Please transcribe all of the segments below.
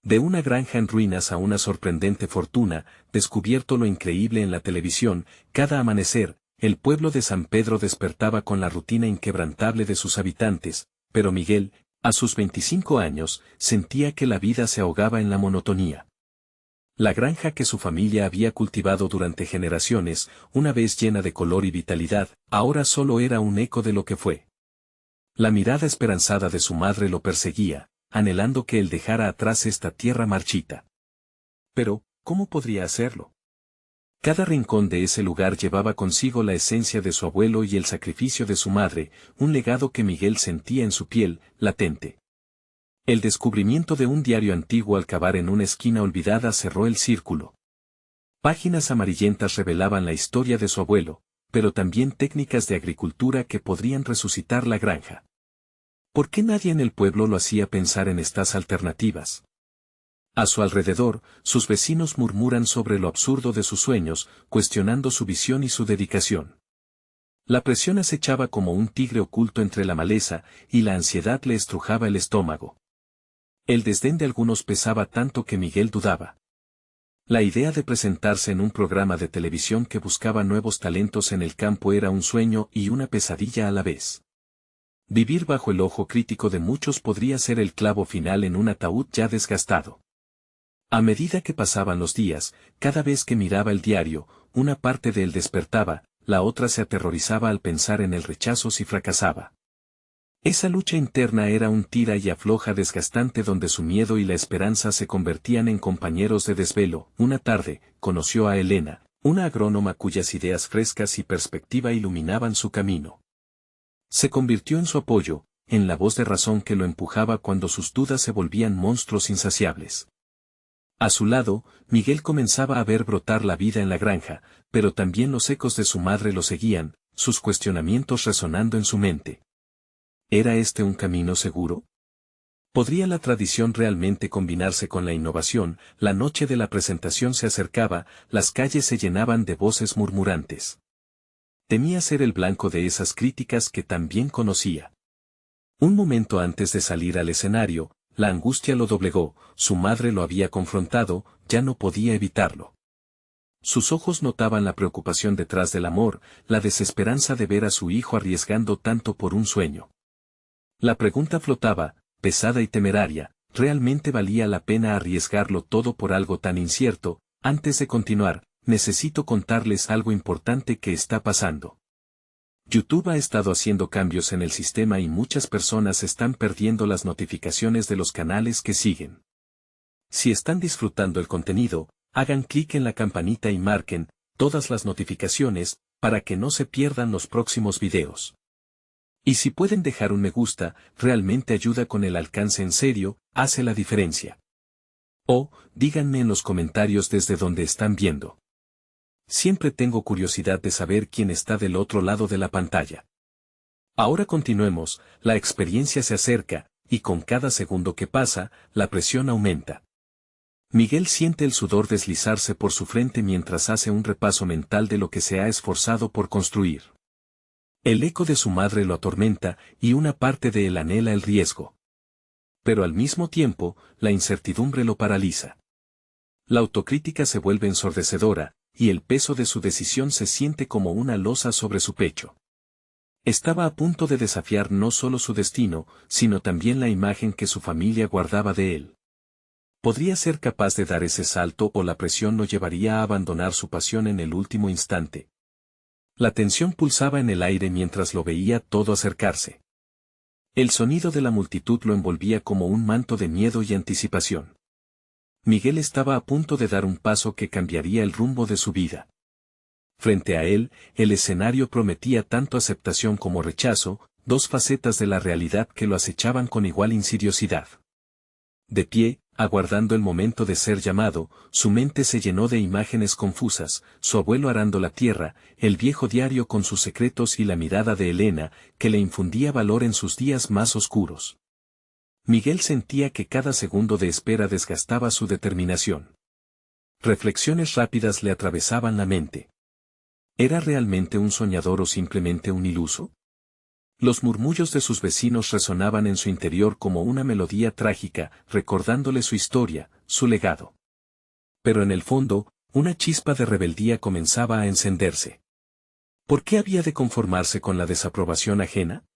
De una granja en ruinas a una sorprendente fortuna, descubierto lo increíble en la televisión, cada amanecer, el pueblo de San Pedro despertaba con la rutina inquebrantable de sus habitantes, pero Miguel, a sus 25 años, sentía que la vida se ahogaba en la monotonía. La granja que su familia había cultivado durante generaciones, una vez llena de color y vitalidad, ahora solo era un eco de lo que fue. La mirada esperanzada de su madre lo perseguía, anhelando que él dejara atrás esta tierra marchita. Pero, ¿cómo podría hacerlo? Cada rincón de ese lugar llevaba consigo la esencia de su abuelo y el sacrificio de su madre, un legado que Miguel sentía en su piel, latente. El descubrimiento de un diario antiguo al cavar en una esquina olvidada cerró el círculo. Páginas amarillentas revelaban la historia de su abuelo, pero también técnicas de agricultura que podrían resucitar la granja. ¿Por qué nadie en el pueblo lo hacía pensar en estas alternativas? A su alrededor, sus vecinos murmuran sobre lo absurdo de sus sueños, cuestionando su visión y su dedicación. La presión acechaba como un tigre oculto entre la maleza, y la ansiedad le estrujaba el estómago. El desdén de algunos pesaba tanto que Miguel dudaba. La idea de presentarse en un programa de televisión que buscaba nuevos talentos en el campo era un sueño y una pesadilla a la vez. Vivir bajo el ojo crítico de muchos podría ser el clavo final en un ataúd ya desgastado. A medida que pasaban los días, cada vez que miraba el diario, una parte de él despertaba, la otra se aterrorizaba al pensar en el rechazo si fracasaba. Esa lucha interna era un tira y afloja desgastante donde su miedo y la esperanza se convertían en compañeros de desvelo. Una tarde, conoció a Elena, una agrónoma cuyas ideas frescas y perspectiva iluminaban su camino. Se convirtió en su apoyo, en la voz de razón que lo empujaba cuando sus dudas se volvían monstruos insaciables. A su lado, Miguel comenzaba a ver brotar la vida en la granja, pero también los ecos de su madre lo seguían, sus cuestionamientos resonando en su mente. ¿Era este un camino seguro? ¿Podría la tradición realmente combinarse con la innovación? La noche de la presentación se acercaba, las calles se llenaban de voces murmurantes. Temía ser el blanco de esas críticas que también conocía. Un momento antes de salir al escenario, la angustia lo doblegó, su madre lo había confrontado, ya no podía evitarlo. Sus ojos notaban la preocupación detrás del amor, la desesperanza de ver a su hijo arriesgando tanto por un sueño. La pregunta flotaba, pesada y temeraria, ¿realmente valía la pena arriesgarlo todo por algo tan incierto? Antes de continuar, necesito contarles algo importante que está pasando. YouTube ha estado haciendo cambios en el sistema y muchas personas están perdiendo las notificaciones de los canales que siguen. Si están disfrutando el contenido, hagan clic en la campanita y marquen todas las notificaciones para que no se pierdan los próximos videos. Y si pueden dejar un me gusta, realmente ayuda con el alcance en serio, hace la diferencia. O, díganme en los comentarios desde donde están viendo. Siempre tengo curiosidad de saber quién está del otro lado de la pantalla. Ahora continuemos, la experiencia se acerca, y con cada segundo que pasa, la presión aumenta. Miguel siente el sudor deslizarse por su frente mientras hace un repaso mental de lo que se ha esforzado por construir. El eco de su madre lo atormenta, y una parte de él anhela el riesgo. Pero al mismo tiempo, la incertidumbre lo paraliza. La autocrítica se vuelve ensordecedora, y el peso de su decisión se siente como una losa sobre su pecho. Estaba a punto de desafiar no solo su destino, sino también la imagen que su familia guardaba de él. ¿Podría ser capaz de dar ese salto o la presión lo llevaría a abandonar su pasión en el último instante? La tensión pulsaba en el aire mientras lo veía todo acercarse. El sonido de la multitud lo envolvía como un manto de miedo y anticipación. Miguel estaba a punto de dar un paso que cambiaría el rumbo de su vida. Frente a él, el escenario prometía tanto aceptación como rechazo, dos facetas de la realidad que lo acechaban con igual insidiosidad. De pie, aguardando el momento de ser llamado, su mente se llenó de imágenes confusas, su abuelo arando la tierra, el viejo diario con sus secretos y la mirada de Elena, que le infundía valor en sus días más oscuros. Miguel sentía que cada segundo de espera desgastaba su determinación. Reflexiones rápidas le atravesaban la mente. ¿Era realmente un soñador o simplemente un iluso? Los murmullos de sus vecinos resonaban en su interior como una melodía trágica, recordándole su historia, su legado. Pero en el fondo, una chispa de rebeldía comenzaba a encenderse. ¿Por qué había de conformarse con la desaprobación ajena?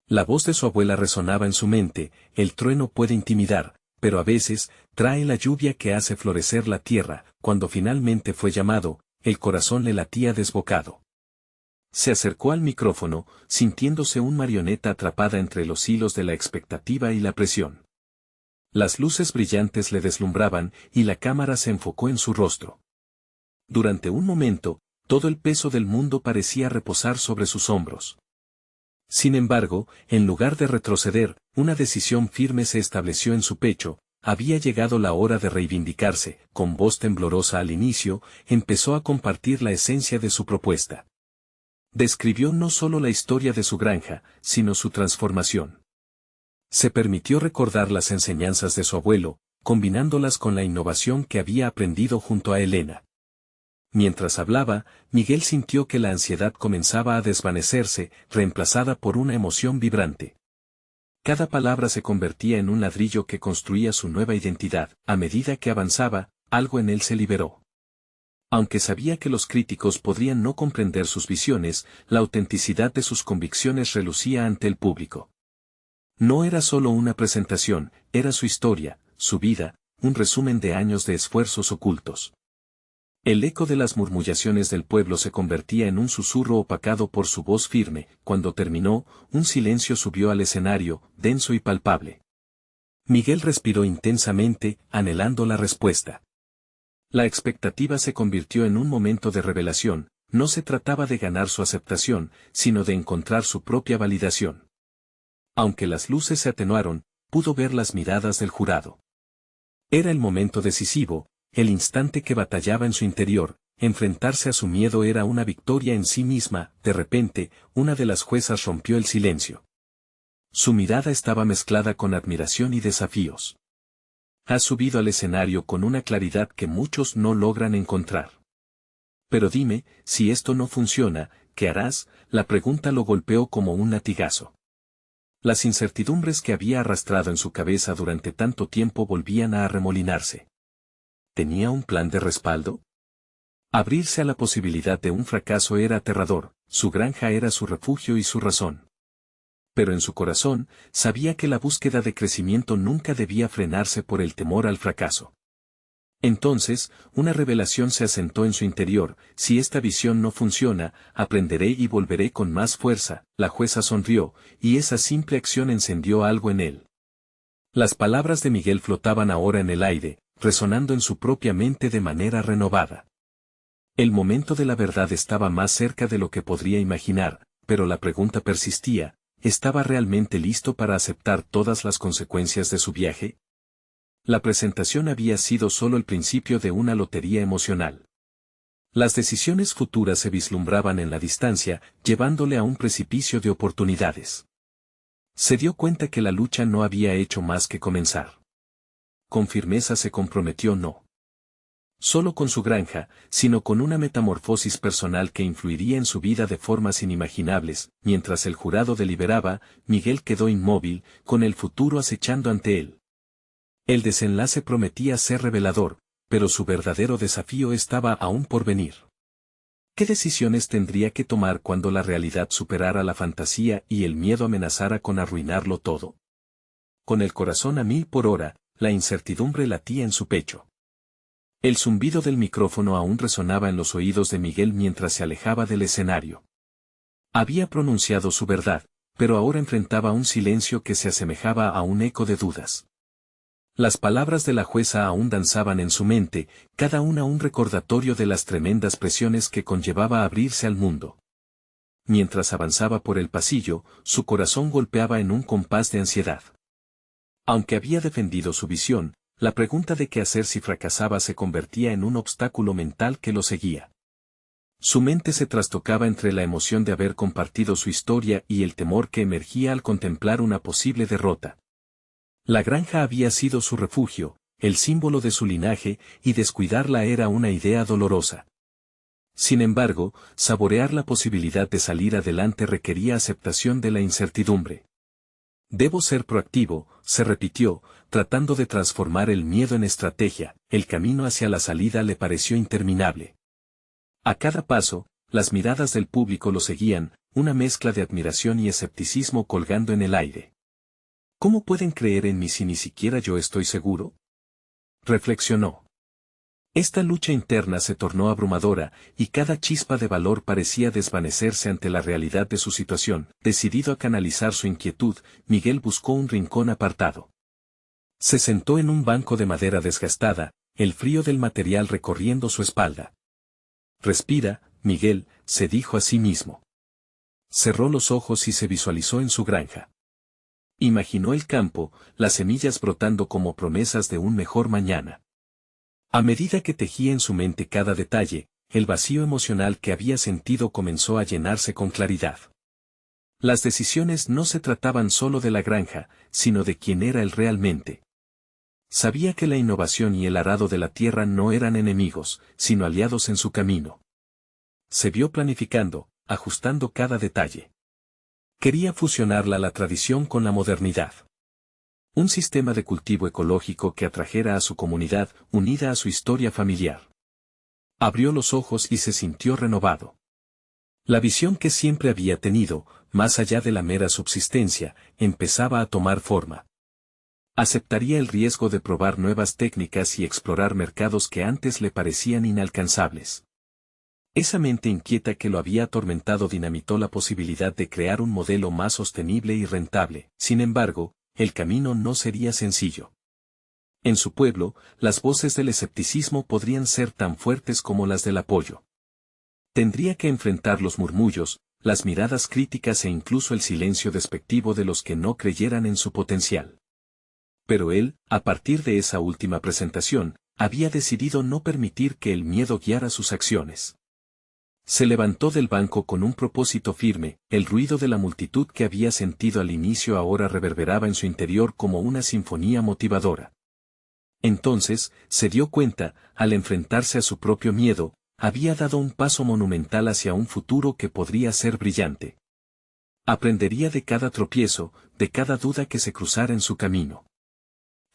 La voz de su abuela resonaba en su mente: el trueno puede intimidar, pero a veces, trae la lluvia que hace florecer la tierra. Cuando finalmente fue llamado, el corazón le latía desbocado. Se acercó al micrófono, sintiéndose un marioneta atrapada entre los hilos de la expectativa y la presión. Las luces brillantes le deslumbraban, y la cámara se enfocó en su rostro. Durante un momento, todo el peso del mundo parecía reposar sobre sus hombros. Sin embargo, en lugar de retroceder, una decisión firme se estableció en su pecho. Había llegado la hora de reivindicarse. Con voz temblorosa al inicio, empezó a compartir la esencia de su propuesta. Describió no solo la historia de su granja, sino su transformación. Se permitió recordar las enseñanzas de su abuelo, combinándolas con la innovación que había aprendido junto a Elena. Mientras hablaba, Miguel sintió que la ansiedad comenzaba a desvanecerse, reemplazada por una emoción vibrante. Cada palabra se convertía en un ladrillo que construía su nueva identidad. A medida que avanzaba, algo en él se liberó. Aunque sabía que los críticos podrían no comprender sus visiones, la autenticidad de sus convicciones relucía ante el público. No era solo una presentación, era su historia, su vida, un resumen de años de esfuerzos ocultos. El eco de las murmuraciones del pueblo se convertía en un susurro opacado por su voz firme. Cuando terminó, un silencio subió al escenario, denso y palpable. Miguel respiró intensamente, anhelando la respuesta. La expectativa se convirtió en un momento de revelación. No se trataba de ganar su aceptación, sino de encontrar su propia validación. Aunque las luces se atenuaron, pudo ver las miradas del jurado. Era el momento decisivo, el instante que batallaba en su interior. Enfrentarse a su miedo era una victoria en sí misma. De repente, una de las juezas rompió el silencio. Su mirada estaba mezclada con admiración y desafíos. Has subido al escenario con una claridad que muchos no logran encontrar. Pero dime, si esto no funciona, ¿qué harás? La pregunta lo golpeó como un latigazo. Las incertidumbres que había arrastrado en su cabeza durante tanto tiempo volvían a arremolinarse. ¿Tenía un plan de respaldo? Abrirse a la posibilidad de un fracaso era aterrador. Su granja era su refugio y su razón. Pero en su corazón, sabía que la búsqueda de crecimiento nunca debía frenarse por el temor al fracaso. Entonces, una revelación se asentó en su interior: si esta visión no funciona, aprenderé y volveré con más fuerza. La jueza sonrió, y esa simple acción encendió algo en él. Las palabras de Miguel flotaban ahora en el aire, resonando en su propia mente de manera renovada. El momento de la verdad estaba más cerca de lo que podría imaginar, pero la pregunta persistía: ¿estaba realmente listo para aceptar todas las consecuencias de su viaje? La presentación había sido solo el principio de una lotería emocional. Las decisiones futuras se vislumbraban en la distancia, llevándole a un precipicio de oportunidades. Se dio cuenta que la lucha no había hecho más que comenzar. Con firmeza se comprometió no solo con su granja, sino con una metamorfosis personal que influiría en su vida de formas inimaginables. Mientras el jurado deliberaba, Miguel quedó inmóvil, con el futuro acechando ante él. El desenlace prometía ser revelador, pero su verdadero desafío estaba aún por venir. ¿Qué decisiones tendría que tomar cuando la realidad superara la fantasía y el miedo amenazara con arruinarlo todo? Con el corazón a 1000 por hora, la incertidumbre latía en su pecho. El zumbido del micrófono aún resonaba en los oídos de Miguel mientras se alejaba del escenario. Había pronunciado su verdad, pero ahora enfrentaba un silencio que se asemejaba a un eco de dudas. Las palabras de la jueza aún danzaban en su mente, cada una un recordatorio de las tremendas presiones que conllevaba abrirse al mundo. Mientras avanzaba por el pasillo, su corazón golpeaba en un compás de ansiedad. Aunque había defendido su visión, la pregunta de qué hacer si fracasaba se convertía en un obstáculo mental que lo seguía. Su mente se trastocaba entre la emoción de haber compartido su historia y el temor que emergía al contemplar una posible derrota. La granja había sido su refugio, el símbolo de su linaje, y descuidarla era una idea dolorosa. Sin embargo, saborear la posibilidad de salir adelante requería aceptación de la incertidumbre. Debo ser proactivo, se repitió, tratando de transformar el miedo en estrategia. El camino hacia la salida le pareció interminable. A cada paso, las miradas del público lo seguían, una mezcla de admiración y escepticismo colgando en el aire. ¿Cómo pueden creer en mí si ni siquiera yo estoy seguro?, reflexionó. Esta lucha interna se tornó abrumadora, y cada chispa de valor parecía desvanecerse ante la realidad de su situación. Decidido a canalizar su inquietud, Miguel buscó un rincón apartado. Se sentó en un banco de madera desgastada, el frío del material recorriendo su espalda. Respira, Miguel, se dijo a sí mismo. Cerró los ojos y se visualizó en su granja. Imaginó el campo, las semillas brotando como promesas de un mejor mañana. A medida que tejía en su mente cada detalle, el vacío emocional que había sentido comenzó a llenarse con claridad. Las decisiones no se trataban solo de la granja, sino de quién era él realmente. Sabía que la innovación y el arado de la tierra no eran enemigos, sino aliados en su camino. Se vio planificando, ajustando cada detalle. Quería fusionar la tradición con la modernidad. Un sistema de cultivo ecológico que atrajera a su comunidad, unida a su historia familiar. Abrió los ojos y se sintió renovado. La visión que siempre había tenido, más allá de la mera subsistencia, empezaba a tomar forma. Aceptaría el riesgo de probar nuevas técnicas y explorar mercados que antes le parecían inalcanzables. Esa mente inquieta que lo había atormentado dinamitó la posibilidad de crear un modelo más sostenible y rentable. Sin embargo, el camino no sería sencillo. En su pueblo, las voces del escepticismo podrían ser tan fuertes como las del apoyo. Tendría que enfrentar los murmullos, las miradas críticas e incluso el silencio despectivo de los que no creyeran en su potencial. Pero él, a partir de esa última presentación, había decidido no permitir que el miedo guiara sus acciones. Se levantó del banco con un propósito firme, el ruido de la multitud que había sentido al inicio ahora reverberaba en su interior como una sinfonía motivadora. Entonces, se dio cuenta, al enfrentarse a su propio miedo, había dado un paso monumental hacia un futuro que podría ser brillante. Aprendería de cada tropiezo, de cada duda que se cruzara en su camino.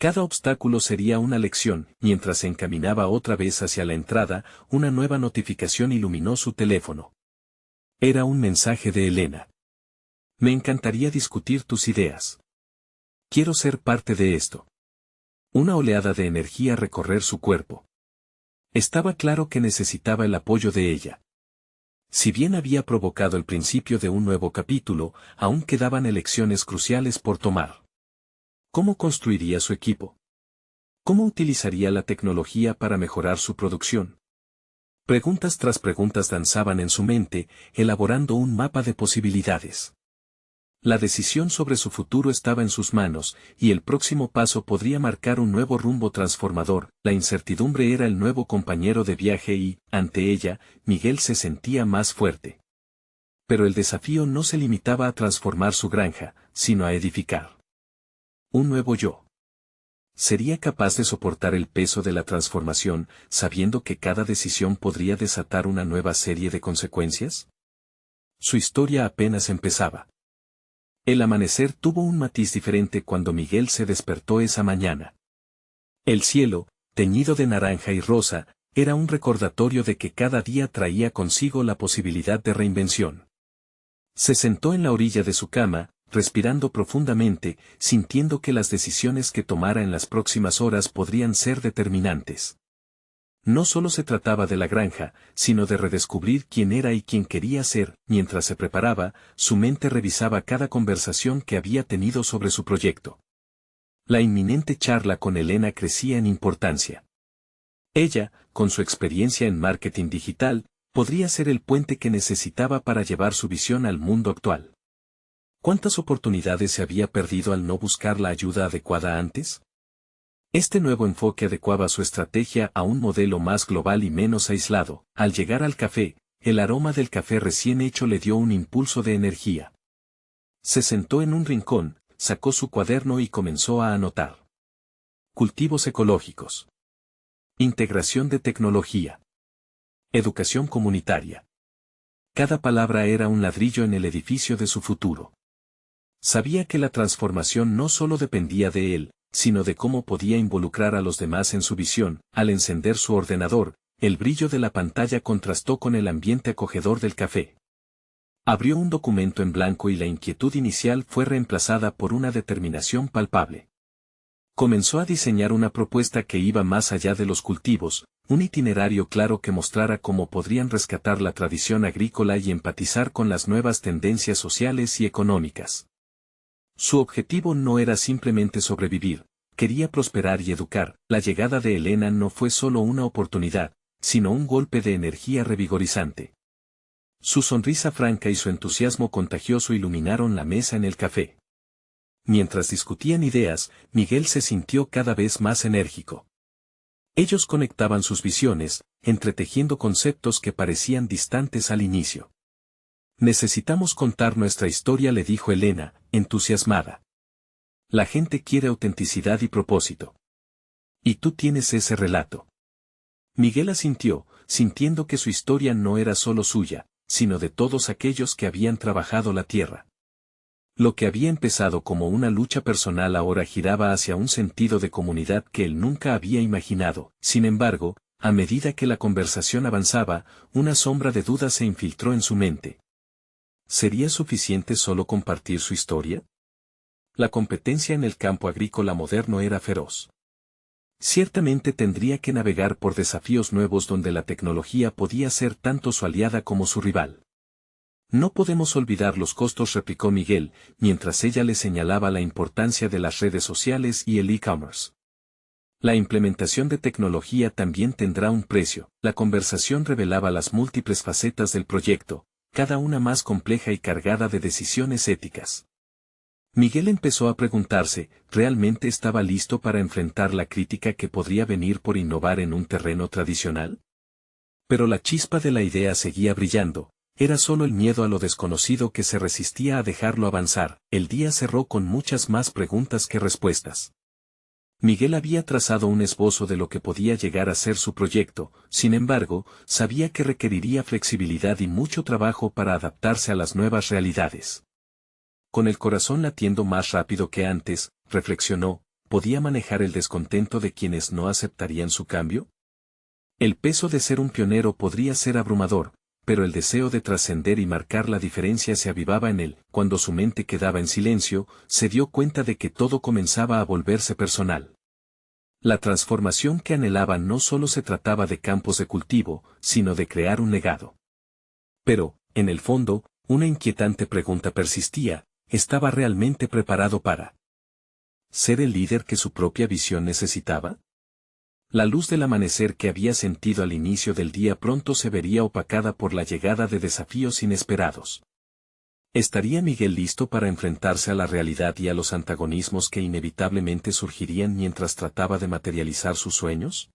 Cada obstáculo sería una lección. Mientras se encaminaba otra vez hacia la entrada, una nueva notificación iluminó su teléfono. Era un mensaje de Elena. Me encantaría discutir tus ideas. Quiero ser parte de esto. Una oleada de energía recorrer su cuerpo. Estaba claro que necesitaba el apoyo de ella. Si bien había provocado el principio de un nuevo capítulo, aún quedaban elecciones cruciales por tomar. ¿Cómo construiría su equipo? ¿Cómo utilizaría la tecnología para mejorar su producción? Preguntas tras preguntas danzaban en su mente, elaborando un mapa de posibilidades. La decisión sobre su futuro estaba en sus manos, y el próximo paso podría marcar un nuevo rumbo transformador. La incertidumbre era el nuevo compañero de viaje y, ante ella, Miguel se sentía más fuerte. Pero el desafío no se limitaba a transformar su granja, sino a edificar un nuevo yo. ¿Sería capaz de soportar el peso de la transformación, sabiendo que cada decisión podría desatar una nueva serie de consecuencias? Su historia apenas empezaba. El amanecer tuvo un matiz diferente cuando Miguel se despertó esa mañana. El cielo, teñido de naranja y rosa, era un recordatorio de que cada día traía consigo la posibilidad de reinvención. Se sentó en la orilla de su cama, respirando profundamente, sintiendo que las decisiones que tomara en las próximas horas podrían ser determinantes. No solo se trataba de la granja, sino de redescubrir quién era y quién quería ser. Mientras se preparaba, su mente revisaba cada conversación que había tenido sobre su proyecto. La inminente charla con Elena crecía en importancia. Ella, con su experiencia en marketing digital, podría ser el puente que necesitaba para llevar su visión al mundo actual. ¿Cuántas oportunidades se había perdido al no buscar la ayuda adecuada antes? Este nuevo enfoque adecuaba su estrategia a un modelo más global y menos aislado. Al llegar al café, el aroma del café recién hecho le dio un impulso de energía. Se sentó en un rincón, sacó su cuaderno y comenzó a anotar. Cultivos ecológicos. Integración de tecnología. Educación comunitaria. Cada palabra era un ladrillo en el edificio de su futuro. Sabía que la transformación no solo dependía de él, sino de cómo podía involucrar a los demás en su visión. Al encender su ordenador, el brillo de la pantalla contrastó con el ambiente acogedor del café. Abrió un documento en blanco y la inquietud inicial fue reemplazada por una determinación palpable. Comenzó a diseñar una propuesta que iba más allá de los cultivos, un itinerario claro que mostrara cómo podrían rescatar la tradición agrícola y empatizar con las nuevas tendencias sociales y económicas. Su objetivo no era simplemente sobrevivir, quería prosperar y educar. La llegada de Elena no fue solo una oportunidad, sino un golpe de energía revigorizante. Su sonrisa franca y su entusiasmo contagioso iluminaron la mesa en el café. Mientras discutían ideas, Miguel se sintió cada vez más enérgico. Ellos conectaban sus visiones, entretejiendo conceptos que parecían distantes al inicio. Necesitamos contar nuestra historia, le dijo Elena, entusiasmada. La gente quiere autenticidad y propósito. Y tú tienes ese relato. Miguel asintió, sintiendo que su historia no era solo suya, sino de todos aquellos que habían trabajado la tierra. Lo que había empezado como una lucha personal ahora giraba hacia un sentido de comunidad que él nunca había imaginado. Sin embargo, a medida que la conversación avanzaba, una sombra de duda se infiltró en su mente. ¿Sería suficiente solo compartir su historia? La competencia en el campo agrícola moderno era feroz. Ciertamente tendría que navegar por desafíos nuevos donde la tecnología podía ser tanto su aliada como su rival. No podemos olvidar los costos, replicó Miguel, mientras ella le señalaba la importancia de las redes sociales y el e-commerce. La implementación de tecnología también tendrá un precio. La conversación revelaba las múltiples facetas del proyecto, cada una más compleja y cargada de decisiones éticas. Miguel empezó a preguntarse, ¿realmente estaba listo para enfrentar la crítica que podría venir por innovar en un terreno tradicional? Pero la chispa de la idea seguía brillando. Era solo el miedo a lo desconocido que se resistía a dejarlo avanzar. El día cerró con muchas más preguntas que respuestas. Miguel había trazado un esbozo de lo que podía llegar a ser su proyecto, sin embargo, sabía que requeriría flexibilidad y mucho trabajo para adaptarse a las nuevas realidades. Con el corazón latiendo más rápido que antes, reflexionó, ¿podía manejar el descontento de quienes no aceptarían su cambio? El peso de ser un pionero podría ser abrumador, pero el deseo de trascender y marcar la diferencia se avivaba en él. Cuando su mente quedaba en silencio, se dio cuenta de que todo comenzaba a volverse personal. La transformación que anhelaba no solo se trataba de campos de cultivo, sino de crear un legado. Pero, en el fondo, una inquietante pregunta persistía: ¿estaba realmente preparado para ser el líder que su propia visión necesitaba? La luz del amanecer que había sentido al inicio del día pronto se vería opacada por la llegada de desafíos inesperados. ¿Estaría Miguel listo para enfrentarse a la realidad y a los antagonismos que inevitablemente surgirían mientras trataba de materializar sus sueños?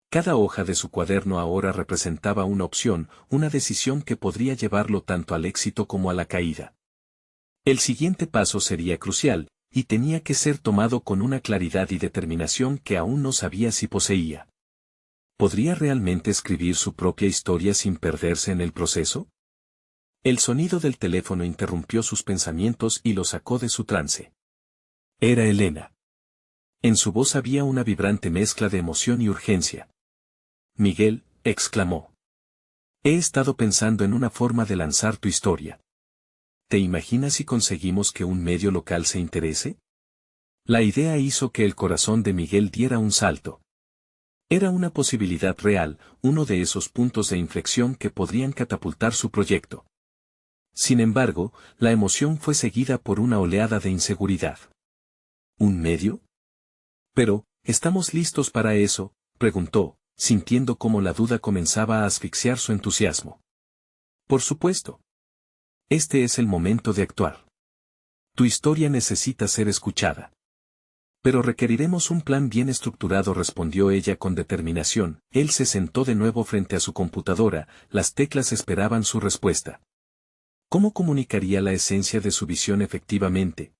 Cada hoja de su cuaderno ahora representaba una opción, una decisión que podría llevarlo tanto al éxito como a la caída. El siguiente paso sería crucial, y tenía que ser tomado con una claridad y determinación que aún no sabía si poseía. ¿Podría realmente escribir su propia historia sin perderse en el proceso? El sonido del teléfono interrumpió sus pensamientos y lo sacó de su trance. Era Elena. En su voz había una vibrante mezcla de emoción y urgencia. Miguel, exclamó. He estado pensando en una forma de lanzar tu historia. ¿Te imaginas si conseguimos que un medio local se interese? La idea hizo que el corazón de Miguel diera un salto. Era una posibilidad real, uno de esos puntos de inflexión que podrían catapultar su proyecto. Sin embargo, la emoción fue seguida por una oleada de inseguridad. ¿Un medio? Pero, ¿estamos listos para eso?, preguntó, sintiendo cómo la duda comenzaba a asfixiar su entusiasmo. Por supuesto. Este es el momento de actuar. Tu historia necesita ser escuchada. Pero requeriremos un plan bien estructurado, respondió ella con determinación. Él se sentó de nuevo frente a su computadora, las teclas esperaban su respuesta. ¿Cómo comunicaría la esencia de su visión efectivamente?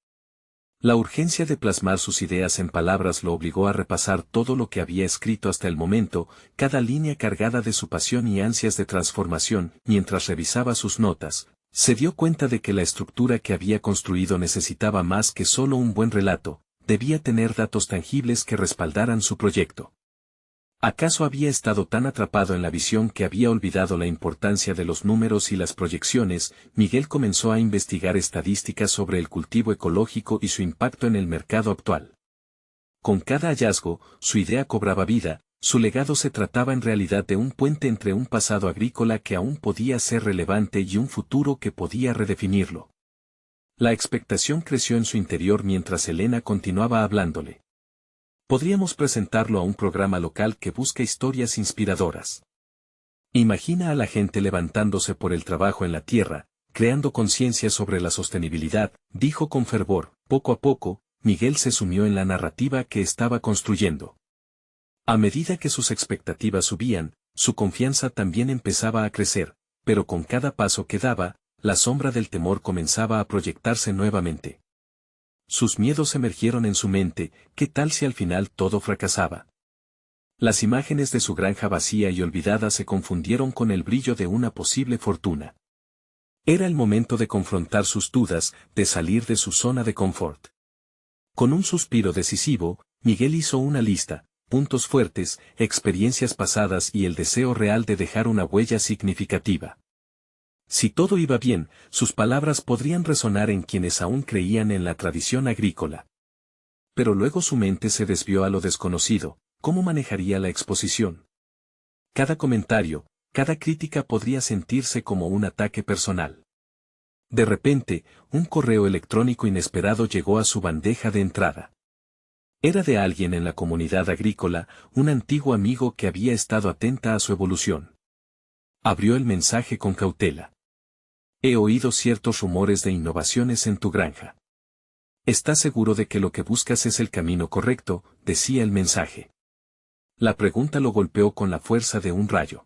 La urgencia de plasmar sus ideas en palabras lo obligó a repasar todo lo que había escrito hasta el momento, cada línea cargada de su pasión y ansias de transformación. Mientras revisaba sus notas, se dio cuenta de que la estructura que había construido necesitaba más que solo un buen relato, debía tener datos tangibles que respaldaran su proyecto. ¿Acaso había estado tan atrapado en la visión que había olvidado la importancia de los números y las proyecciones? Miguel comenzó a investigar estadísticas sobre el cultivo ecológico y su impacto en el mercado actual. Con cada hallazgo, su idea cobraba vida, su legado se trataba en realidad de un puente entre un pasado agrícola que aún podía ser relevante y un futuro que podía redefinirlo. La expectación creció en su interior mientras Elena continuaba hablándole. Podríamos presentarlo a un programa local que busca historias inspiradoras. Imagina a la gente levantándose por el trabajo en la tierra, creando conciencia sobre la sostenibilidad, dijo con fervor. Poco a poco, Miguel se sumió en la narrativa que estaba construyendo. A medida que sus expectativas subían, su confianza también empezaba a crecer, pero con cada paso que daba, la sombra del temor comenzaba a proyectarse nuevamente. Sus miedos emergieron en su mente. ¿Qué tal si al final todo fracasaba? Las imágenes de su granja vacía y olvidada se confundieron con el brillo de una posible fortuna. Era el momento de confrontar sus dudas, de salir de su zona de confort. Con un suspiro decisivo, Miguel hizo una lista, puntos fuertes, experiencias pasadas y el deseo real de dejar una huella significativa. Si todo iba bien, sus palabras podrían resonar en quienes aún creían en la tradición agrícola. Pero luego su mente se desvió a lo desconocido. ¿Cómo manejaría la exposición? Cada comentario, cada crítica podría sentirse como un ataque personal. De repente, un correo electrónico inesperado llegó a su bandeja de entrada. Era de alguien en la comunidad agrícola, un antiguo amigo que había estado atenta a su evolución. Abrió el mensaje con cautela. He oído ciertos rumores de innovaciones en tu granja. ¿Estás seguro de que lo que buscas es el camino correcto?, decía el mensaje. La pregunta lo golpeó con la fuerza de un rayo.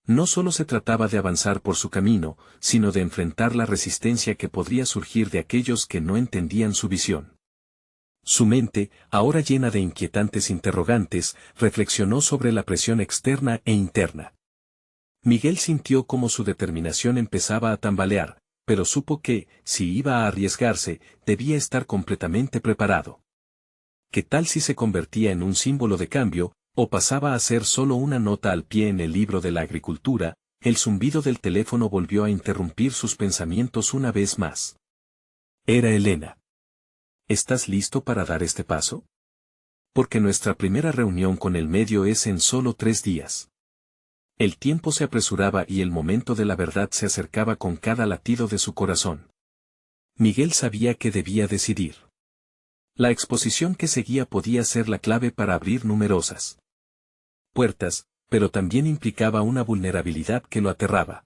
No solo se trataba de avanzar por su camino, sino de enfrentar la resistencia que podría surgir de aquellos que no entendían su visión. Su mente, ahora llena de inquietantes interrogantes, reflexionó sobre la presión externa e interna. Miguel sintió cómo su determinación empezaba a tambalear, pero supo que, si iba a arriesgarse, debía estar completamente preparado. ¿Qué tal si se convertía en un símbolo de cambio, o pasaba a ser solo una nota al pie en el libro de la agricultura? El zumbido del teléfono volvió a interrumpir sus pensamientos una vez más. Era Elena. ¿Estás listo para dar este paso? Porque nuestra primera reunión con el medio es en solo 3 días. El tiempo se apresuraba y el momento de la verdad se acercaba con cada latido de su corazón. Miguel sabía que debía decidir. La exposición que seguía podía ser la clave para abrir numerosas puertas, pero también implicaba una vulnerabilidad que lo aterraba.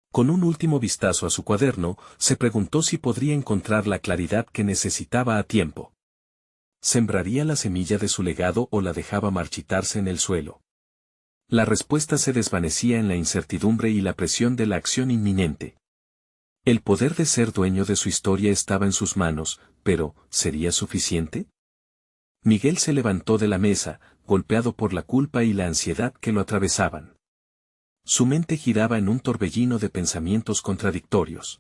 Con un último vistazo a su cuaderno, se preguntó si podría encontrar la claridad que necesitaba a tiempo. ¿Sembraría la semilla de su legado o la dejaba marchitarse en el suelo? La respuesta se desvanecía en la incertidumbre y la presión de la acción inminente. El poder de ser dueño de su historia estaba en sus manos, pero ¿sería suficiente? Miguel se levantó de la mesa, golpeado por la culpa y la ansiedad que lo atravesaban. Su mente giraba en un torbellino de pensamientos contradictorios.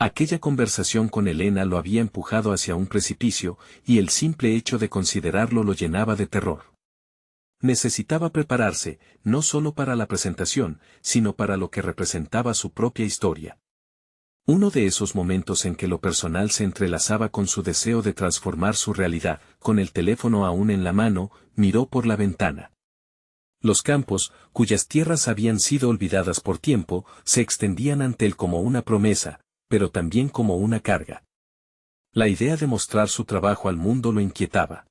Aquella conversación con Elena lo había empujado hacia un precipicio, y el simple hecho de considerarlo lo llenaba de terror. Necesitaba prepararse, no solo para la presentación, sino para lo que representaba su propia historia. Uno de esos momentos en que lo personal se entrelazaba con su deseo de transformar su realidad. Con el teléfono aún en la mano, miró por la ventana. Los campos, cuyas tierras habían sido olvidadas por tiempo, se extendían ante él como una promesa, pero también como una carga. La idea de mostrar su trabajo al mundo lo inquietaba.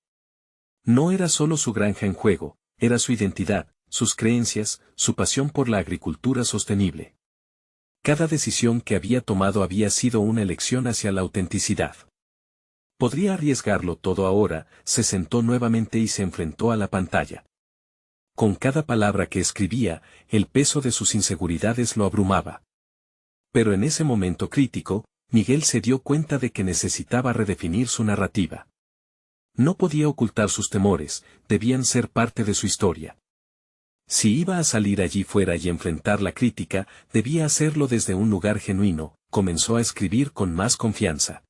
No era solo su granja en juego, era su identidad, sus creencias, su pasión por la agricultura sostenible. Cada decisión que había tomado había sido una elección hacia la autenticidad. Podría arriesgarlo todo ahora. Se sentó nuevamente y se enfrentó a la pantalla. Con cada palabra que escribía, el peso de sus inseguridades lo abrumaba. Pero en ese momento crítico, Miguel se dio cuenta de que necesitaba redefinir su narrativa. No podía ocultar sus temores, debían ser parte de su historia. Si iba a salir allí fuera y enfrentar la crítica, debía hacerlo desde un lugar genuino. Comenzó a escribir con más confianza.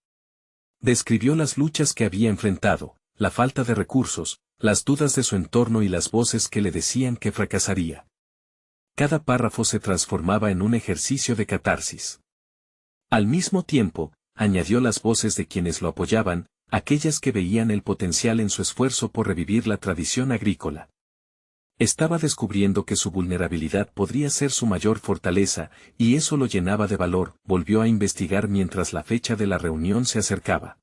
Describió las luchas que había enfrentado, la falta de recursos, las dudas de su entorno y las voces que le decían que fracasaría. Cada párrafo se transformaba en un ejercicio de catarsis. Al mismo tiempo, añadió las voces de quienes lo apoyaban, aquellas que veían el potencial en su esfuerzo por revivir la tradición agrícola. Estaba descubriendo que su vulnerabilidad podría ser su mayor fortaleza, y eso lo llenaba de valor. Volvió a investigar mientras la fecha de la reunión se acercaba.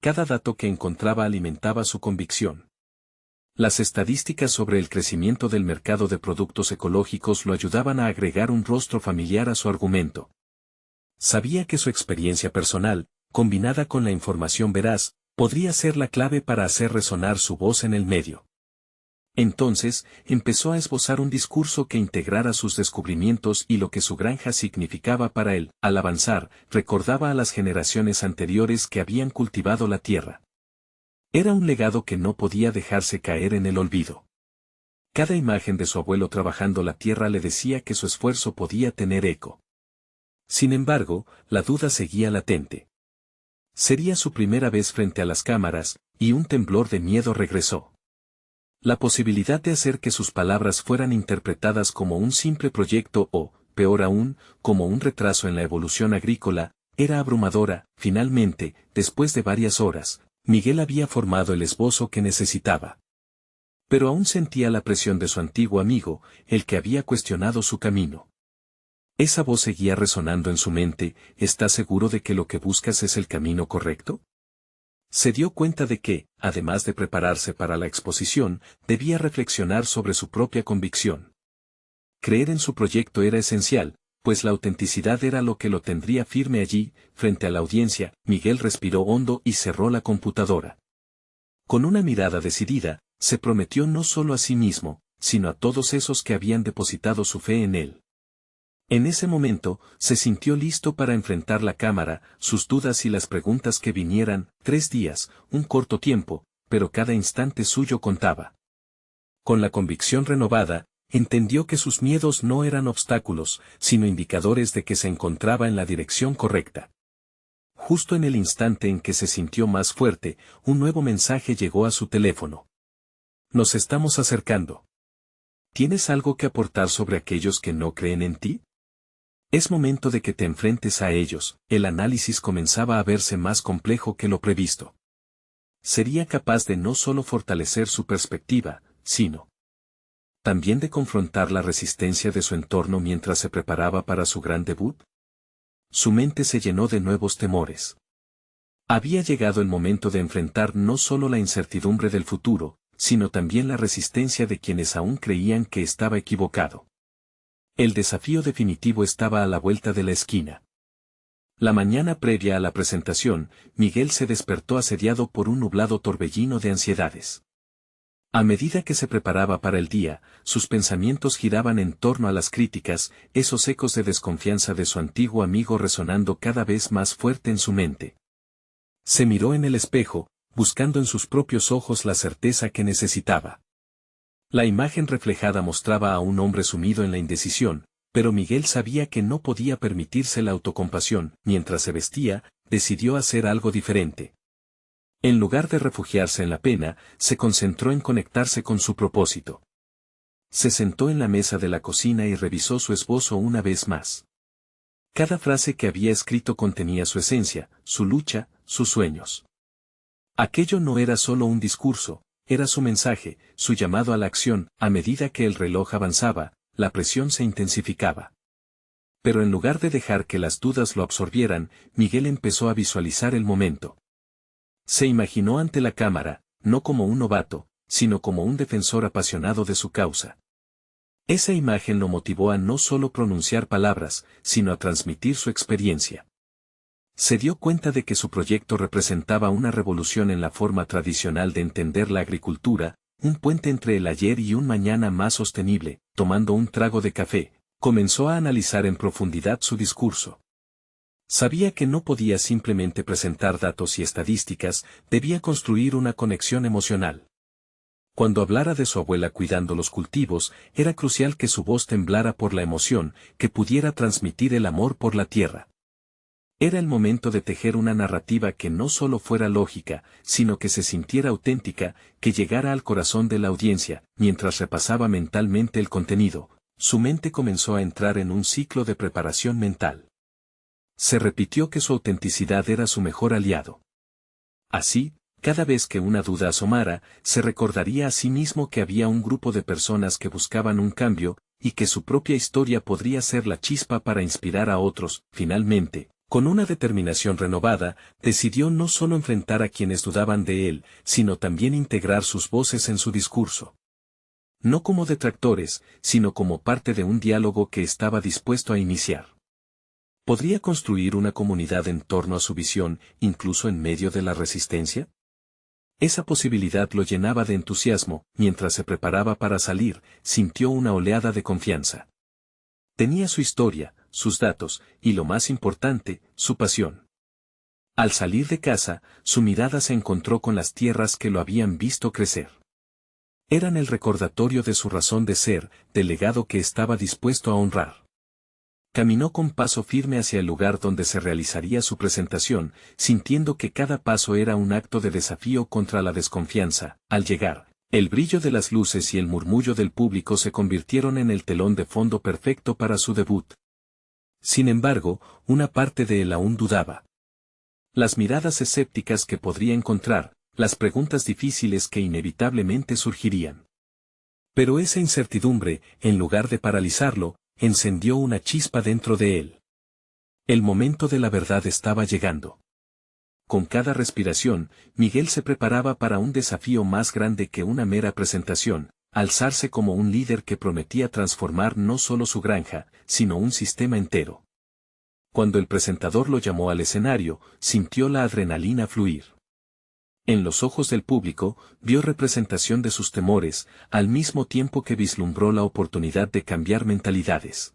Cada dato que encontraba alimentaba su convicción. Las estadísticas sobre el crecimiento del mercado de productos ecológicos lo ayudaban a agregar un rostro familiar a su argumento. Sabía que su experiencia personal, combinada con la información veraz, podría ser la clave para hacer resonar su voz en el medio. Entonces, empezó a esbozar un discurso que integrara sus descubrimientos y lo que su granja significaba para él. Al avanzar, recordaba a las generaciones anteriores que habían cultivado la tierra. Era un legado que no podía dejarse caer en el olvido. Cada imagen de su abuelo trabajando la tierra le decía que su esfuerzo podía tener eco. Sin embargo, la duda seguía latente. Sería su primera vez frente a las cámaras, y un temblor de miedo regresó. La posibilidad de hacer que sus palabras fueran interpretadas como un simple proyecto o, peor aún, como un retraso en la evolución agrícola, era abrumadora. Finalmente, después de varias horas, Miguel había formado el esbozo que necesitaba. Pero aún sentía la presión de su antiguo amigo, el que había cuestionado su camino. Esa voz seguía resonando en su mente. ¿Estás seguro de que lo que buscas es el camino correcto? Se dio cuenta de que, además de prepararse para la exposición, debía reflexionar sobre su propia convicción. Creer en su proyecto era esencial, pues la autenticidad era lo que lo tendría firme allí, frente a la audiencia. Miguel respiró hondo y cerró la computadora. Con una mirada decidida, se prometió no solo a sí mismo, sino a todos esos que habían depositado su fe en él. En ese momento, se sintió listo para enfrentar la cámara, sus dudas y las preguntas que vinieran. 3 días, un corto tiempo, pero cada instante suyo contaba. Con la convicción renovada, entendió que sus miedos no eran obstáculos, sino indicadores de que se encontraba en la dirección correcta. Justo en el instante en que se sintió más fuerte, un nuevo mensaje llegó a su teléfono. Nos estamos acercando. ¿Tienes algo que aportar sobre aquellos que no creen en ti? Es momento de que te enfrentes a ellos. El análisis comenzaba a verse más complejo que lo previsto. Sería capaz de no solo fortalecer su perspectiva, sino también de confrontar la resistencia de su entorno mientras se preparaba para su gran debut. Su mente se llenó de nuevos temores. Había llegado el momento de enfrentar no solo la incertidumbre del futuro, sino también la resistencia de quienes aún creían que estaba equivocado. El desafío definitivo estaba a la vuelta de la esquina. La mañana previa a la presentación, Miguel se despertó asediado por un nublado torbellino de ansiedades. A medida que se preparaba para el día, sus pensamientos giraban en torno a las críticas, esos ecos de desconfianza de su antiguo amigo resonando cada vez más fuerte en su mente. Se miró en el espejo, buscando en sus propios ojos la certeza que necesitaba. La imagen reflejada mostraba a un hombre sumido en la indecisión, pero Miguel sabía que no podía permitirse la autocompasión. Mientras se vestía, decidió hacer algo diferente. En lugar de refugiarse en la pena, se concentró en conectarse con su propósito. Se sentó en la mesa de la cocina y revisó su esbozo una vez más. Cada frase que había escrito contenía su esencia, su lucha, sus sueños. Aquello no era solo un discurso, era su mensaje, su llamado a la acción. A medida que el reloj avanzaba, la presión se intensificaba. Pero en lugar de dejar que las dudas lo absorbieran, Miguel empezó a visualizar el momento. Se imaginó ante la cámara, no como un novato, sino como un defensor apasionado de su causa. Esa imagen lo motivó a no solo pronunciar palabras, sino a transmitir su experiencia. Se dio cuenta de que su proyecto representaba una revolución en la forma tradicional de entender la agricultura, un puente entre el ayer y un mañana más sostenible. Tomando un trago de café, comenzó a analizar en profundidad su discurso. Sabía que no podía simplemente presentar datos y estadísticas, debía construir una conexión emocional. Cuando hablara de su abuela cuidando los cultivos, era crucial que su voz temblara por la emoción, que pudiera transmitir el amor por la tierra. Era el momento de tejer una narrativa que no solo fuera lógica, sino que se sintiera auténtica, que llegara al corazón de la audiencia. Mientras repasaba mentalmente el contenido, su mente comenzó a entrar en un ciclo de preparación mental. Se repitió que su autenticidad era su mejor aliado. Así, cada vez que una duda asomara, se recordaría a sí mismo que había un grupo de personas que buscaban un cambio, y que su propia historia podría ser la chispa para inspirar a otros. Finalmente, con una determinación renovada, decidió no solo enfrentar a quienes dudaban de él, sino también integrar sus voces en su discurso. No como detractores, sino como parte de un diálogo que estaba dispuesto a iniciar. ¿Podría construir una comunidad en torno a su visión, incluso en medio de la resistencia? Esa posibilidad lo llenaba de entusiasmo. Mientras se preparaba para salir, sintió una oleada de confianza. Tenía su historia, sus datos, y lo más importante, su pasión. Al salir de casa, su mirada se encontró con las tierras que lo habían visto crecer. Eran el recordatorio de su razón de ser, del legado que estaba dispuesto a honrar. Caminó con paso firme hacia el lugar donde se realizaría su presentación, sintiendo que cada paso era un acto de desafío contra la desconfianza. Al llegar, el brillo de las luces y el murmullo del público se convirtieron en el telón de fondo perfecto para su debut. Sin embargo, una parte de él aún dudaba. Las miradas escépticas que podría encontrar, las preguntas difíciles que inevitablemente surgirían. Pero esa incertidumbre, en lugar de paralizarlo, encendió una chispa dentro de él. El momento de la verdad estaba llegando. Con cada respiración, Miguel se preparaba para un desafío más grande que una mera presentación, alzarse como un líder que prometía transformar no solo su granja, sino un sistema entero. Cuando el presentador lo llamó al escenario, sintió la adrenalina fluir. En los ojos del público, vio representación de sus temores, al mismo tiempo que vislumbró la oportunidad de cambiar mentalidades.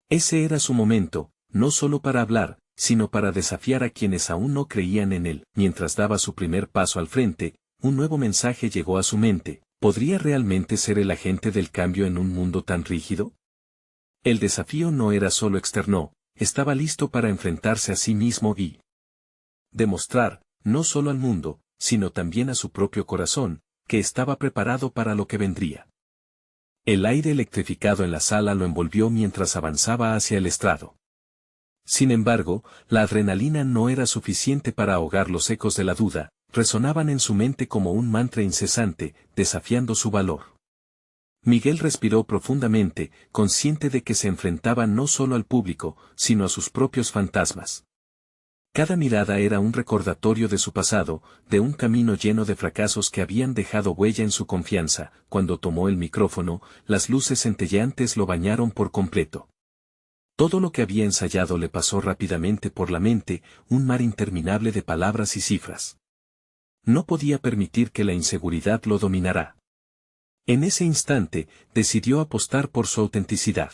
Ese era su momento, no solo para hablar, sino para desafiar a quienes aún no creían en él. Mientras daba su primer paso al frente, un nuevo mensaje llegó a su mente: ¿podría realmente ser el agente del cambio en un mundo tan rígido? El desafío no era solo externo, estaba listo para enfrentarse a sí mismo y demostrar, no solo al mundo, sino también a su propio corazón, que estaba preparado para lo que vendría. El aire electrificado en la sala lo envolvió mientras avanzaba hacia el estrado. Sin embargo, la adrenalina no era suficiente para ahogar los ecos de la duda, resonaban en su mente como un mantra incesante, desafiando su valor. Miguel respiró profundamente, consciente de que se enfrentaba no solo al público, sino a sus propios fantasmas. Cada mirada era un recordatorio de su pasado, de un camino lleno de fracasos que habían dejado huella en su confianza. Cuando tomó el micrófono, las luces centelleantes lo bañaron por completo. Todo lo que había ensayado le pasó rápidamente por la mente, un mar interminable de palabras y cifras. No podía permitir que la inseguridad lo dominara. En ese instante, decidió apostar por su autenticidad.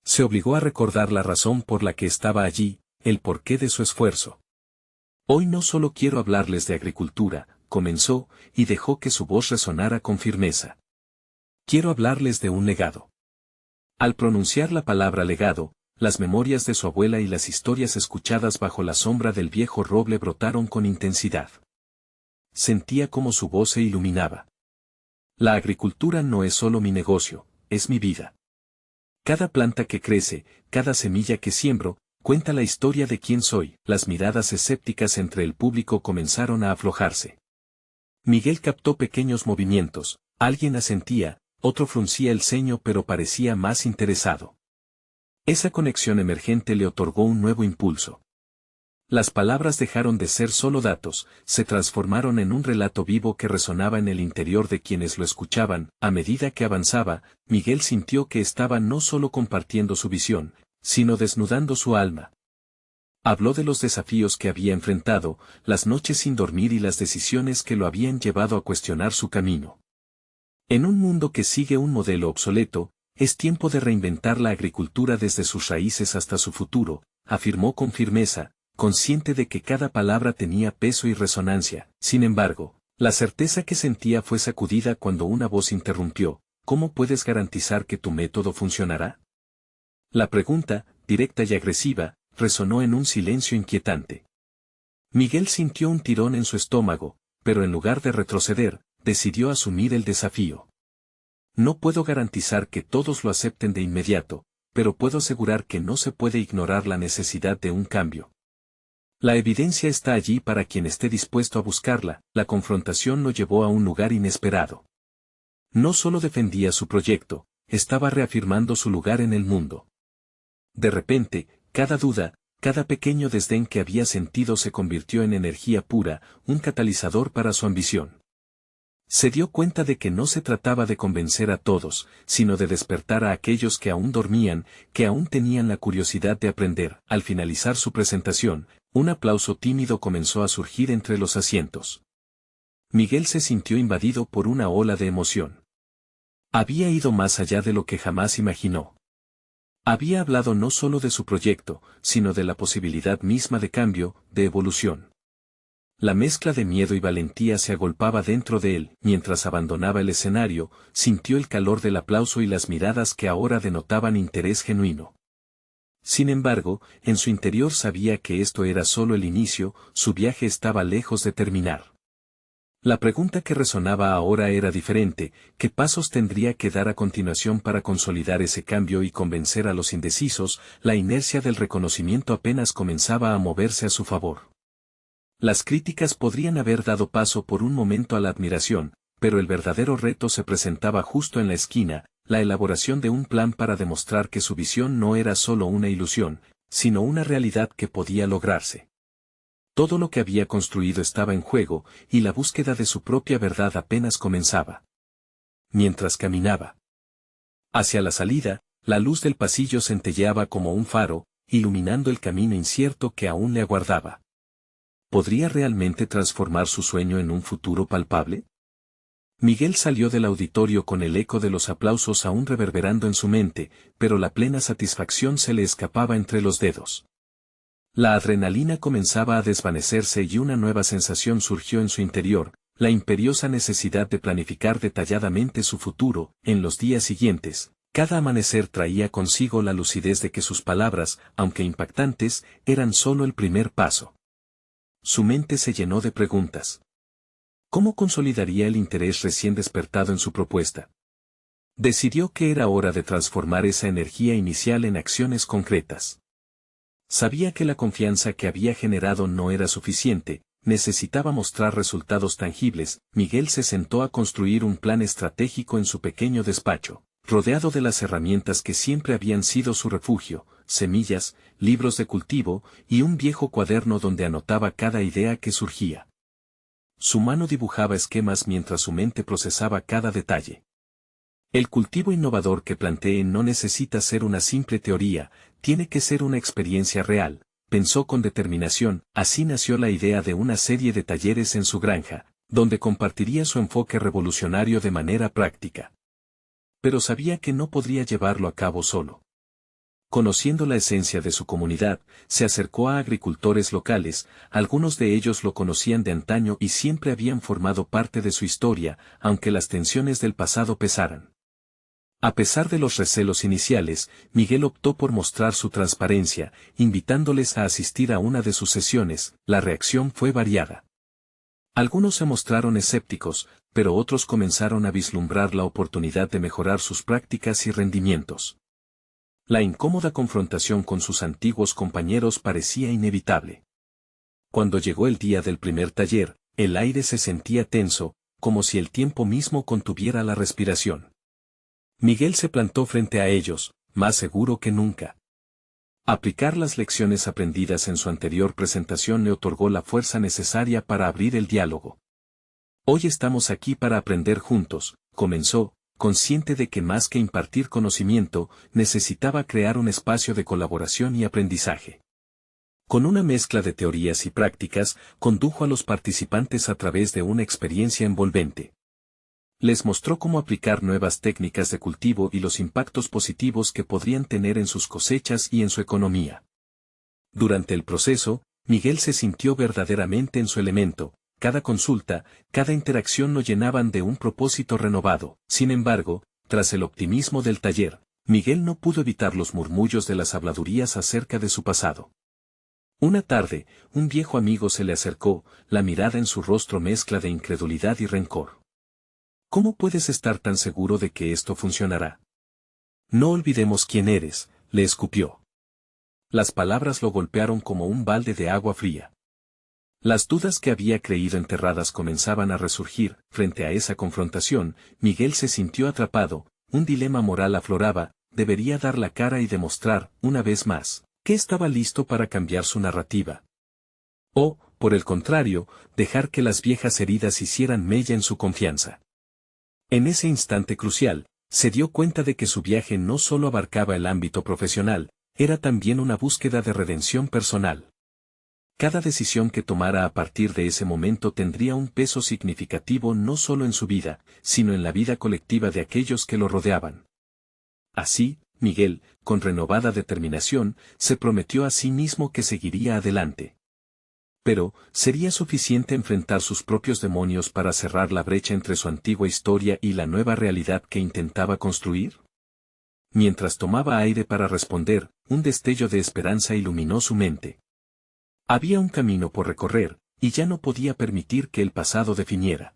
Se obligó a recordar la razón por la que estaba allí, el porqué de su esfuerzo. Hoy no solo quiero hablarles de agricultura, comenzó, y dejó que su voz resonara con firmeza. Quiero hablarles de un legado. Al pronunciar la palabra legado, las memorias de su abuela y las historias escuchadas bajo la sombra del viejo roble brotaron con intensidad. Sentía como su voz se iluminaba. La agricultura no es solo mi negocio, es mi vida. Cada planta que crece, cada semilla que siembro, cuenta la historia de quién soy. Las miradas escépticas entre el público comenzaron a aflojarse. Miguel captó pequeños movimientos, alguien asentía, otro fruncía el ceño pero parecía más interesado. Esa conexión emergente le otorgó un nuevo impulso. Las palabras dejaron de ser solo datos, se transformaron en un relato vivo que resonaba en el interior de quienes lo escuchaban. A medida que avanzaba, Miguel sintió que estaba no solo compartiendo su visión, sino desnudando su alma. Habló de los desafíos que había enfrentado, las noches sin dormir y las decisiones que lo habían llevado a cuestionar su camino. En un mundo que sigue un modelo obsoleto, es tiempo de reinventar la agricultura desde sus raíces hasta su futuro, afirmó con firmeza, consciente de que cada palabra tenía peso y resonancia. Sin embargo, la certeza que sentía fue sacudida cuando una voz interrumpió: ¿cómo puedes garantizar que tu método funcionará? La pregunta, directa y agresiva, resonó en un silencio inquietante. Miguel sintió un tirón en su estómago, pero en lugar de retroceder, decidió asumir el desafío. No puedo garantizar que todos lo acepten de inmediato, pero puedo asegurar que no se puede ignorar la necesidad de un cambio. La evidencia está allí para quien esté dispuesto a buscarla. La confrontación lo llevó a un lugar inesperado. No solo defendía su proyecto, estaba reafirmando su lugar en el mundo. De repente, cada duda, cada pequeño desdén que había sentido se convirtió en energía pura, un catalizador para su ambición. Se dio cuenta de que no se trataba de convencer a todos, sino de despertar a aquellos que aún dormían, que aún tenían la curiosidad de aprender. Al finalizar su presentación, un aplauso tímido comenzó a surgir entre los asientos. Miguel se sintió invadido por una ola de emoción. Había ido más allá de lo que jamás imaginó. Había hablado no solo de su proyecto, sino de la posibilidad misma de cambio, de evolución. La mezcla de miedo y valentía se agolpaba dentro de él. Mientras abandonaba el escenario, sintió el calor del aplauso y las miradas que ahora denotaban interés genuino. Sin embargo, en su interior sabía que esto era solo el inicio, su viaje estaba lejos de terminar. La pregunta que resonaba ahora era diferente: ¿qué pasos tendría que dar a continuación para consolidar ese cambio y convencer a los indecisos? La inercia del reconocimiento apenas comenzaba a moverse a su favor. Las críticas podrían haber dado paso por un momento a la admiración, pero el verdadero reto se presentaba justo en la esquina: la elaboración de un plan para demostrar que su visión no era solo una ilusión, sino una realidad que podía lograrse. Todo lo que había construido estaba en juego, y la búsqueda de su propia verdad apenas comenzaba. Mientras caminaba hacia la salida, la luz del pasillo centelleaba como un faro, iluminando el camino incierto que aún le aguardaba. ¿Podría realmente transformar su sueño en un futuro palpable? Miguel salió del auditorio con el eco de los aplausos aún reverberando en su mente, pero la plena satisfacción se le escapaba entre los dedos. La adrenalina comenzaba a desvanecerse y una nueva sensación surgió en su interior: la imperiosa necesidad de planificar detalladamente su futuro. En los días siguientes, cada amanecer traía consigo la lucidez de que sus palabras, aunque impactantes, eran solo el primer paso. Su mente se llenó de preguntas. ¿Cómo consolidaría el interés recién despertado en su propuesta? Decidió que era hora de transformar esa energía inicial en acciones concretas. Sabía que la confianza que había generado no era suficiente, necesitaba mostrar resultados tangibles. Miguel se sentó a construir un plan estratégico en su pequeño despacho, rodeado de las herramientas que siempre habían sido su refugio: semillas, libros de cultivo, y un viejo cuaderno donde anotaba cada idea que surgía. Su mano dibujaba esquemas mientras su mente procesaba cada detalle. El cultivo innovador que plantee no necesita ser una simple teoría, tiene que ser una experiencia real, pensó con determinación. Así nació la idea de una serie de talleres en su granja, donde compartiría su enfoque revolucionario de manera práctica. Pero sabía que no podría llevarlo a cabo solo. Conociendo la esencia de su comunidad, se acercó a agricultores locales. Algunos de ellos lo conocían de antaño y siempre habían formado parte de su historia, aunque las tensiones del pasado pesaran. A pesar de los recelos iniciales, Miguel optó por mostrar su transparencia, invitándoles a asistir a una de sus sesiones. La reacción fue variada. Algunos se mostraron escépticos, pero otros comenzaron a vislumbrar la oportunidad de mejorar sus prácticas y rendimientos. La incómoda confrontación con sus antiguos compañeros parecía inevitable. Cuando llegó el día del primer taller, el aire se sentía tenso, como si el tiempo mismo contuviera la respiración. Miguel se plantó frente a ellos, más seguro que nunca. Aplicar las lecciones aprendidas en su anterior presentación le otorgó la fuerza necesaria para abrir el diálogo. Hoy estamos aquí para aprender juntos, comenzó, consciente de que más que impartir conocimiento, necesitaba crear un espacio de colaboración y aprendizaje. Con una mezcla de teorías y prácticas, condujo a los participantes a través de una experiencia envolvente. Les mostró cómo aplicar nuevas técnicas de cultivo y los impactos positivos que podrían tener en sus cosechas y en su economía. Durante el proceso, Miguel se sintió verdaderamente en su elemento. Cada consulta, cada interacción lo llenaban de un propósito renovado. Sin embargo, tras el optimismo del taller, Miguel no pudo evitar los murmullos de las habladurías acerca de su pasado. Una tarde, un viejo amigo se le acercó, la mirada en su rostro mezcla de incredulidad y rencor. ¿Cómo puedes estar tan seguro de que esto funcionará? No olvidemos quién eres, le escupió. Las palabras lo golpearon como un balde de agua fría. Las dudas que había creído enterradas comenzaban a resurgir. Frente a esa confrontación, Miguel se sintió atrapado, un dilema moral afloraba, debería dar la cara y demostrar, una vez más, que estaba listo para cambiar su narrativa. O, por el contrario, dejar que las viejas heridas hicieran mella en su confianza. En ese instante crucial, se dio cuenta de que su viaje no solo abarcaba el ámbito profesional, era también una búsqueda de redención personal. Cada decisión que tomara a partir de ese momento tendría un peso significativo no solo en su vida, sino en la vida colectiva de aquellos que lo rodeaban. Así, Miguel, con renovada determinación, se prometió a sí mismo que seguiría adelante. Pero, ¿sería suficiente enfrentar sus propios demonios para cerrar la brecha entre su antigua historia y la nueva realidad que intentaba construir? Mientras tomaba aire para responder, un destello de esperanza iluminó su mente. Había un camino por recorrer, y ya no podía permitir que el pasado definiera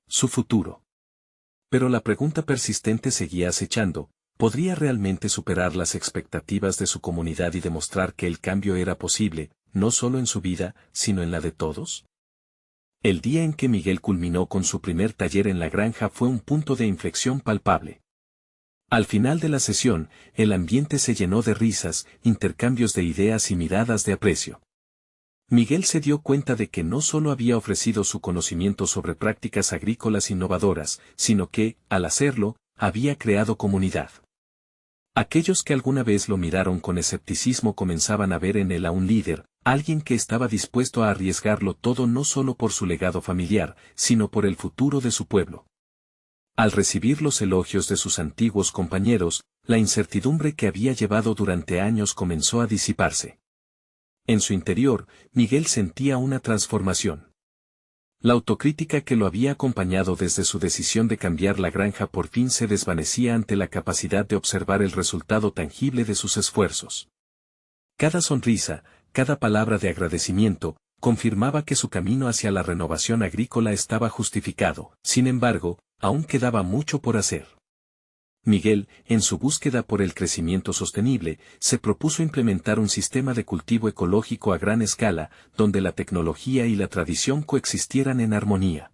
su futuro. Pero la pregunta persistente seguía acechando, ¿podría realmente superar las expectativas de su comunidad y demostrar que el cambio era posible, no solo en su vida, sino en la de todos? El día en que Miguel culminó con su primer taller en la granja fue un punto de inflexión palpable. Al final de la sesión, el ambiente se llenó de risas, intercambios de ideas y miradas de aprecio. Miguel se dio cuenta de que no solo había ofrecido su conocimiento sobre prácticas agrícolas innovadoras, sino que, al hacerlo, había creado comunidad. Aquellos que alguna vez lo miraron con escepticismo comenzaban a ver en él a un líder, alguien que estaba dispuesto a arriesgarlo todo no solo por su legado familiar, sino por el futuro de su pueblo. Al recibir los elogios de sus antiguos compañeros, la incertidumbre que había llevado durante años comenzó a disiparse. En su interior, Miguel sentía una transformación. La autocrítica que lo había acompañado desde su decisión de cambiar la granja por fin se desvanecía ante la capacidad de observar el resultado tangible de sus esfuerzos. Cada sonrisa, cada palabra de agradecimiento, confirmaba que su camino hacia la renovación agrícola estaba justificado. Sin embargo, aún quedaba mucho por hacer. Miguel, en su búsqueda por el crecimiento sostenible, se propuso implementar un sistema de cultivo ecológico a gran escala, donde la tecnología y la tradición coexistieran en armonía.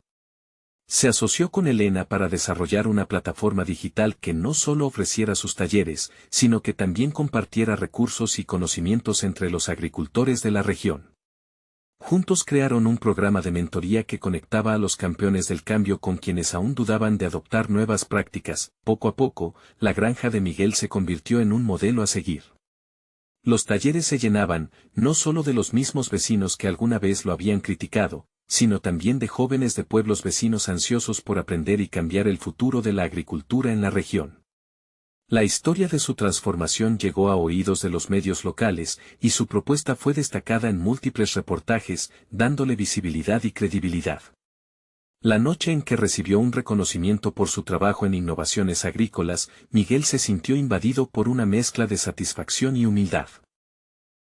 Se asoció con Elena para desarrollar una plataforma digital que no solo ofreciera sus talleres, sino que también compartiera recursos y conocimientos entre los agricultores de la región. Juntos crearon un programa de mentoría que conectaba a los campeones del cambio con quienes aún dudaban de adoptar nuevas prácticas. Poco a poco, la granja de Miguel se convirtió en un modelo a seguir. Los talleres se llenaban, no solo de los mismos vecinos que alguna vez lo habían criticado, sino también de jóvenes de pueblos vecinos ansiosos por aprender y cambiar el futuro de la agricultura en la región. La historia de su transformación llegó a oídos de los medios locales, y su propuesta fue destacada en múltiples reportajes, dándole visibilidad y credibilidad. La noche en que recibió un reconocimiento por su trabajo en innovaciones agrícolas, Miguel se sintió invadido por una mezcla de satisfacción y humildad.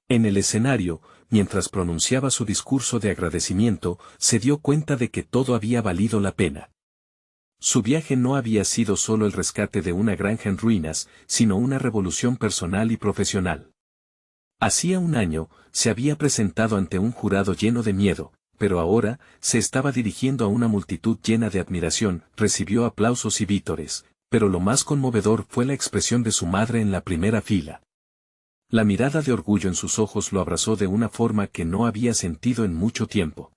En el escenario, mientras pronunciaba su discurso de agradecimiento, se dio cuenta de que todo había valido la pena. Su viaje no había sido solo el rescate de una granja en ruinas, sino una revolución personal y profesional. Hacía un año, se había presentado ante un jurado lleno de miedo, pero ahora, se estaba dirigiendo a una multitud llena de admiración, recibió aplausos y vítores, pero lo más conmovedor fue la expresión de su madre en la primera fila. La mirada de orgullo en sus ojos lo abrazó de una forma que no había sentido en mucho tiempo.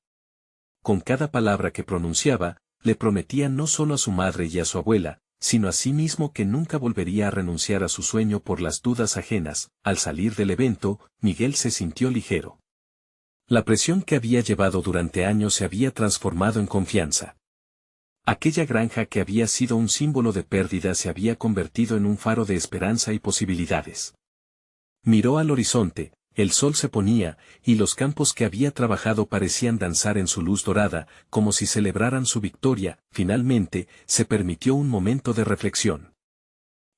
Con cada palabra que pronunciaba, le prometía no solo a su madre y a su abuela, sino a sí mismo que nunca volvería a renunciar a su sueño por las dudas ajenas. Al salir del evento, Miguel se sintió ligero. La presión que había llevado durante años se había transformado en confianza. Aquella granja que había sido un símbolo de pérdida se había convertido en un faro de esperanza y posibilidades. Miró al horizonte, el sol se ponía, y los campos que había trabajado parecían danzar en su luz dorada, como si celebraran su victoria. Finalmente, se permitió un momento de reflexión.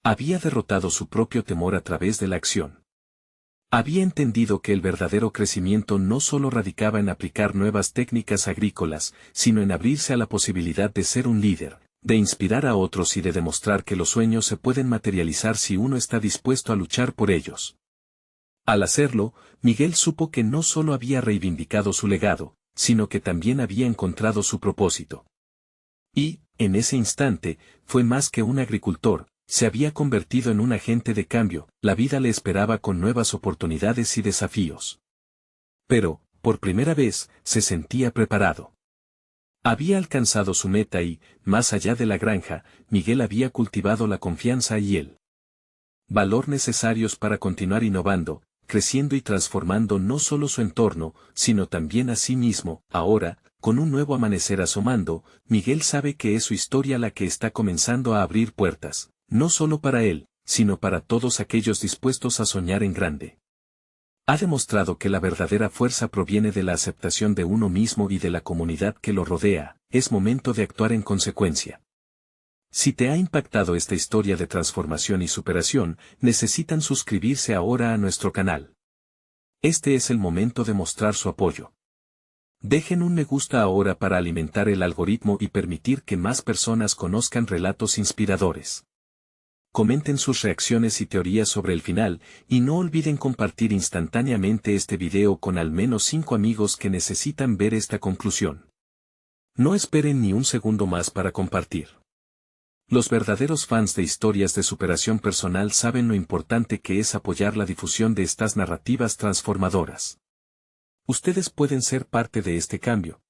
Había derrotado su propio temor a través de la acción. Había entendido que el verdadero crecimiento no solo radicaba en aplicar nuevas técnicas agrícolas, sino en abrirse a la posibilidad de ser un líder, de inspirar a otros y de demostrar que los sueños se pueden materializar si uno está dispuesto a luchar por ellos. Al hacerlo, Miguel supo que no solo había reivindicado su legado, sino que también había encontrado su propósito. Y, en ese instante, fue más que un agricultor, se había convertido en un agente de cambio, la vida le esperaba con nuevas oportunidades y desafíos. Pero, por primera vez, se sentía preparado. Había alcanzado su meta y, más allá de la granja, Miguel había cultivado la confianza y el valor necesarios para continuar innovando, creciendo y transformando no solo su entorno, sino también a sí mismo. Ahora, con un nuevo amanecer asomando, Miguel sabe que es su historia la que está comenzando a abrir puertas, no solo para él, sino para todos aquellos dispuestos a soñar en grande. Ha demostrado que la verdadera fuerza proviene de la aceptación de uno mismo y de la comunidad que lo rodea. Es momento de actuar en consecuencia. Si te ha impactado esta historia de transformación y superación, necesitan suscribirse ahora a nuestro canal. Este es el momento de mostrar su apoyo. Dejen un me gusta ahora para alimentar el algoritmo y permitir que más personas conozcan relatos inspiradores. Comenten sus reacciones y teorías sobre el final, y no olviden compartir instantáneamente este video con al menos 5 amigos que necesitan ver esta conclusión. No esperen ni un segundo más para compartir. Los verdaderos fans de historias de superación personal saben lo importante que es apoyar la difusión de estas narrativas transformadoras. Ustedes pueden ser parte de este cambio,